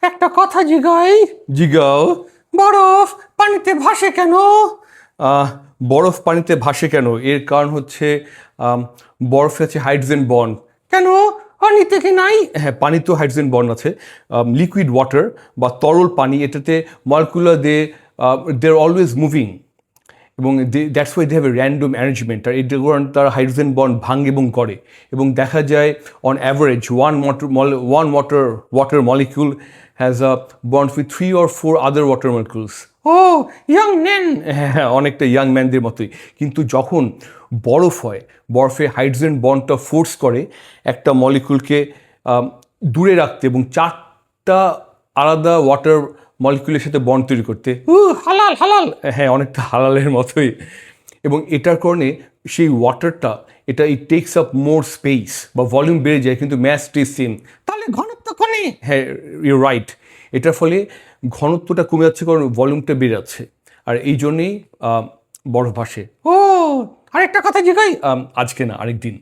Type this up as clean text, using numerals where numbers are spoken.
একটা কথা জিগাই। জিগাও। বরফ পানিতে ভাসে কেন? বরফ পানিতে ভাসে কেন? এর কারণ হচ্ছে বরফে আছে হাইড্রোজেন বন্ড। কেন পানিতে কি নাই? হ্যাঁ, পানিতেও হাইড্রোজেন বন্ড আছে। লিকুইড ওয়াটার বা তরল পানি, এটাতে molecular they are always moving, এবং that's why they have a random arrangement. আর এটা কারণ তারা হাইড্রোজেন বন্ড ভাঙে এবং করে, এবং দেখা যায় on average one water molecule has a bond with 3 or 4 other water molecules. Oh young man. হ্যাঁ, অনেকটা ইয়াং ম্যানদের মতোই। কিন্তু যখন বরফ হয়, বরফে হাইড্রোজেন বন্ডটা ফোর্স করে একটা মলিকুলকে দূরে রাখতে এবং 4টা আলাদা ওয়াটার মলিকুলের সাথে বন্ড তৈরি করতে। হালাল হালাল। হ্যাঁ, অনেকটা হালালের মতোই। এবং এটার কারণে সেই ওয়াটারটা it takes up more space বা ভলিউম বেড়ে যায়, কিন্তু ম্যাস স্টে সেম। তাহলে ঘনত্ব কমে? হ্যাঁ, ইউ রাইট। এটার ফলে ঘনত্বটা কমে যাচ্ছে কারণ ভলিউমটা বেড়ে যাচ্ছে, আর এই জন্যেই বরফ ভাসে। ও আরেকটা কথা জিগাই। আজকে না, আরেকদিন।